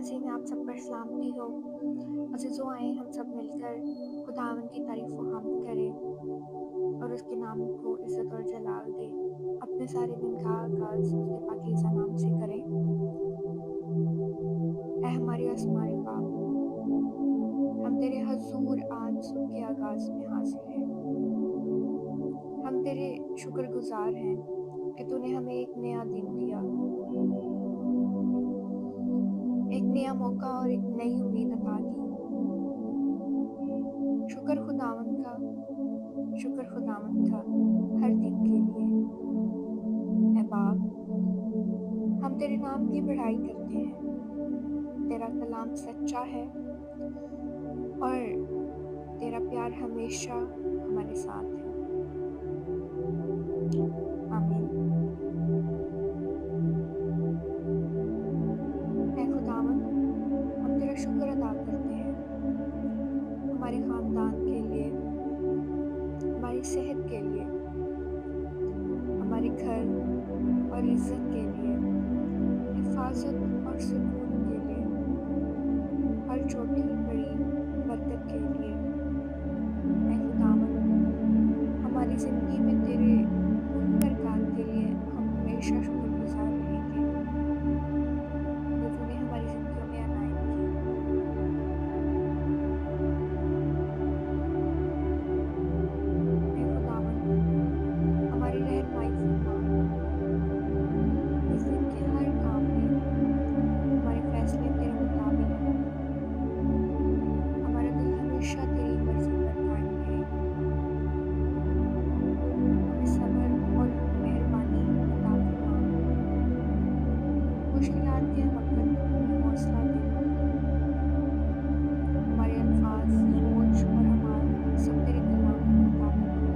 नसीम आप सब पर सलामती हो। अज़ीज़ों आए हम सब मिलकर खुदावंद की तारीफ़ व हम्द करें और उसके नाम को इज़्ज़त और जलाल दें। अपने सारे दिन का आगाज़ उसके पाकीज़ा नाम से करें। ऐ हमारे आसमानी बाप, हम तेरे हज़ूर आज सुबह के आगाज़ में हाज़िर हैं। हम तेरे शुक्रगुज़ार हैं कि तूने हमें एक नया दिन दिया, एक नया मौका और एक नई उम्मीद अता की। शुक्र खुदावंद का हर दिन के लिए। ऐ बाप, हम तेरे नाम की बढ़ाई करते हैं। तेरा कलाम सच्चा है और तेरा प्यार हमेशा हमारे साथ है। आमीन। ऐ खुदावंद, हम तेरा शुक्र अदा करते हैं हमारे ख़ानदान के लिए, हमारी सेहत के लिए, हमारे घर और इज़्ज़त के लिए, हिफाज़त और सुकून के लिए, हर छोटी बड़ी बरकत के लिए। ऐ खुदावंद, हमारी ज़िंदगी में तेरे उन बरक़ात के लिए हम हमेशा शुक्रगुज़ार रहेंगे जो तूने हमारी ज़िंदगियों में अनायत की। ऐ खुदावंद, हमारी रहनुमाई फरमा। इस दिन के हर काम में हमारे फ़ैसले तेरे मुताबिक हों। हमारा दिल हमेशा तेरी मर्ज़ी पर कायम रहे। हमें सब्र और मेहरबानी अता फरमा। मुश्किलात के वक़्त हमें हौसला दे। हमारे अल्फ़ाज़, सोच और अमाल सब तेरे कलाम के मुताबिक हों।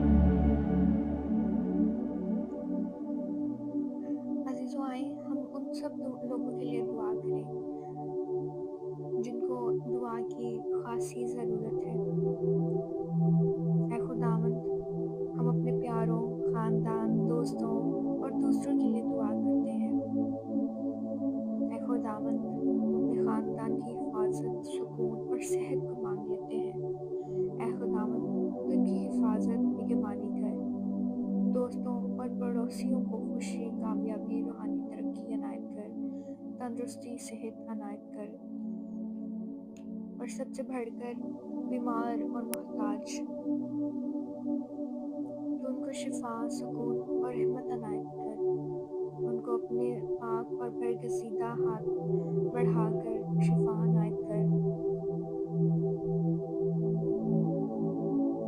अज़ीज़ों आए हम उन सब लोगों के लिए दुआ करें जिनको दुआ की ख़ासी ज़रूरत है। ऐ खुदावंद, हम अपने प्यारों, ख़ानदान, दोस्तों और दूसरों के लिए दुआ करते हैं। ऐ खुदावंद, हम अपने ख़ानदान की हिफाज़त, सुकून और सेहत को मांग लेते हैं। ऐ खुदावंद, तू इनकी हिफाज़त, निगहबानी कर। दोस्तों और पड़ोसियों को खुशी, कामयाबी, रूहानी तरक्की अनायत कर। तंदुरुस्ती, सेहत अनायत कर और सबसे बढ़कर बीमार और मोहताज तो उनको शिफा, सुकून और रहमत अनायत कर। उनको अपने पाक और बरगज़ीदा हाथ बढ़ाकर शिफा अनायत कर।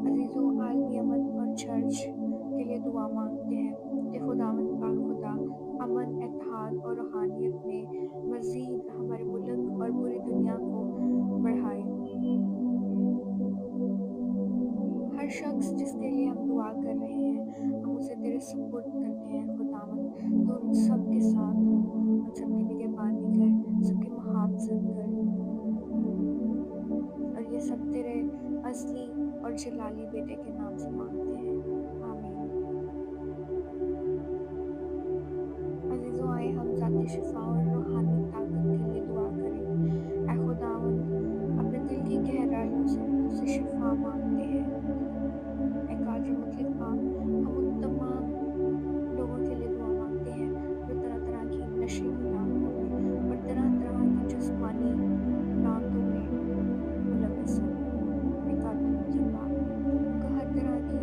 अज़ीज़ों, आलमी अमन और चर्च के लिए दुआ मांगते हैं कि खुदावंद पाक खुदा अमन, इत्तेहाद और रूहानियत में मज़ीद हमारे मुल्क और पूरी दुनिया को बढ़ाए। हर शख्स जिसके लिए हम दुआ कर रहे हैं, हम उसे तेरे सुपुर्द करते हैं। खुदावंद, तू उन सब के साथ हो, उन सब की निगहबानी कर, सबकी मुहाफ़ज़त कर और ये सब तेरे असली और जलाली बेटे के नाम से मांगते हैं। आमीन। अज़ीज़ों आए हम ज़ाती शिफा और रूहानी ताकत के लिए दुआ करें। ऐ खुदावंद, अपने दिल की गहराइयों से तुझसे शिफा मांगते हैं। ऐ कादिर मुतलक़ आप, हम उन तमाम लोगों के लिए दुआ मांगते हैं जो तरह-तरह की नशीली लानतों में और तरह-तरह की जिस्मानी लानतों में मुलव्वस हैं। ऐ कादिर मुतलक़ आप, उनको हर तरह की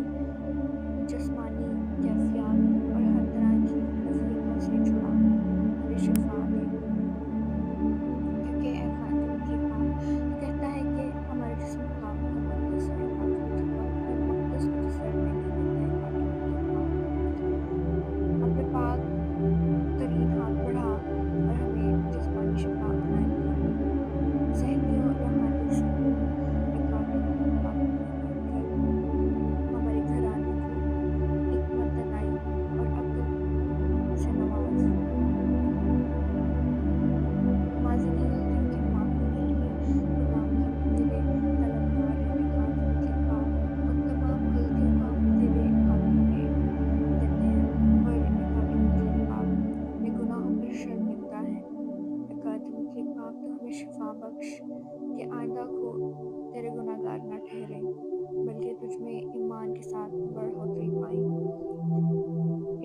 में शिफा बख्श कि आइंदा को तेरे गुनाहगार ना ठहरे, बल्कि तुझ में ईमान के साथ बढ़ोतरी पाएं।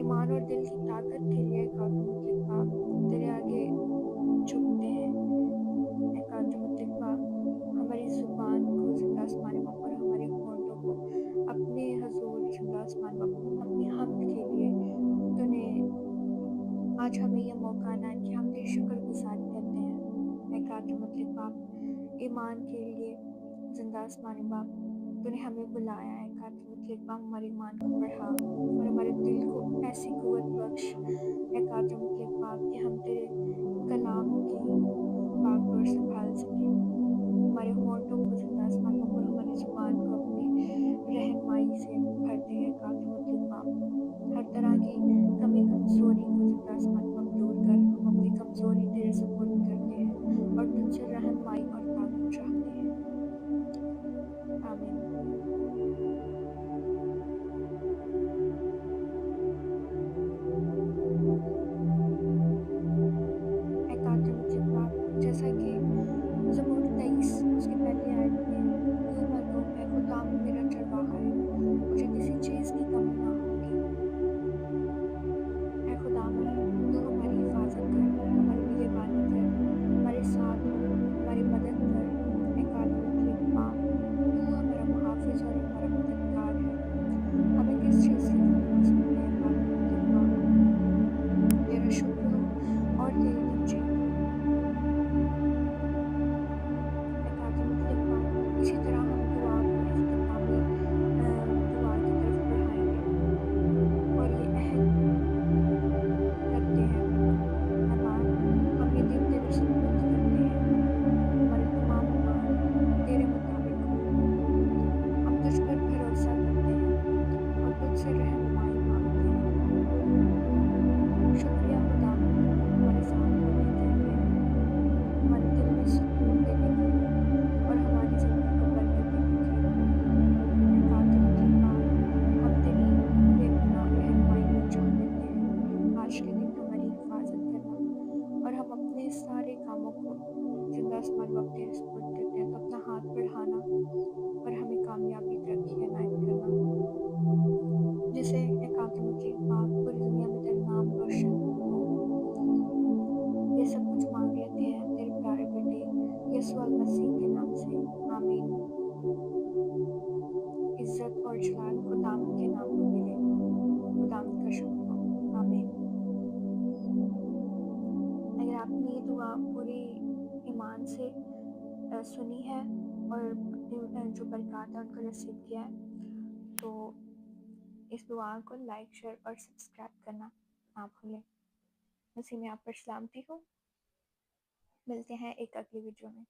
ईमान और दिल की ताकत के लिए कातुल पाक तेरे आगे झुकते हैं। कातुल पाक हमारी ज़ुबान को ज़िंदा आसमान पर, हमारे होंठों को अपने हजूर ज़िंदा आसमान पर अपनी हम्द के लिए तूने आज हमें यह मौका ना कि हम तेरी शुक्रगुजारी करते हैं। कातुल पाक ईमान के लिए ज़िंदा आसमान बाप तूने हमें बुलाया है। कातुल पाक हमारे ईमान को बढ़ा और हमारे दिल को ऐसी कुव्वत बख्श है कातुल पाक कि हम तेरे कलाम की बागडोर संभाल सकें। हमारे होंठों को ज़िंदा आसमान पर, हमारी ज़ुबान को अपनी रहनुमाई से भरते हैं। कातुल पाक हर तरह की कमी कमज़ोरी को ज़िंदा आसमान पर दूर कर हम अपनी कमज़ोरी तेरे सुपुर्द करते हैं और तुझसे रहनुमाई और ताकत चाहते हैं। आमीन। कातुल पाक जैसा कि ज़बूर 23 उसकी पहली आयत में यूँ मरहूम है, खुदा मेरा चरवाहा है, मुझे किसी चीज़ की कमी ना होगी। है खुदावन तू हमारी हिफाजत कर, हमारी निगहबानी कर, हमारे साथ हो, हमारी मदद कर। है कातुल पाक तू हमारा मुहाफ़िज़ और हमारा मददगार है, हमें किस चीज़ की कमी हो सकती है। कातुल पाक तेरा शुक्र हो और तेरी तमजीद हो। इसी तरह हम दुआ को इख्तितामी दुआ की तरफ बढ़ाएंगे और ये अहद करते हैं। अमान हम ये दिन तेरे सुपुर्द करते हैं, हमारे तमाम अमान तेरे मुताबिक हो। हम तुझ पर भरोसा करते हैं और तुझसे रहनुमाई मांगते हैं। शुक्रिया खुदावंद हमारे साथ होने के लिए, हमारे दिल में सुकून देने के लिए और हमारी ज़िंदगी को बरकत देने के लिए। कातुल पाक हम तेरी बेपनाह रहनुमाई को चाह लेते हैं। आज के दिन हमारी हिफाजत करना और हम अपने सारे कामों को ज़िंदा आसमान वक्त तेरे सुपुर्द करते हैं। तो अपना हाथ बढ़ाना और हमें कामयाबी तरक्की अनायत करना, जिसे कातुल पाक पूरी दुनिया में तेरा नाम रोशन हो। ये सब कुछ मांग लेते हैं तेरे प्यारे बेटे यीशु मसीह के नाम से। आमीन। इज्जत और जलाल खुदावंद के नाम को मिले। खुदावंद का शुक्र हो। आमीन। अगर आपने ये दुआ पूरी ईमान से सुनी है और अपनी जो बरक़ात है उनको नसीब किया है, तो इस दुआ को लाइक, शेयर और सब्सक्राइब करना ना भूलें। मसीह में आप पर सलामती हो। मिलते हैं एक अगली वीडियो में।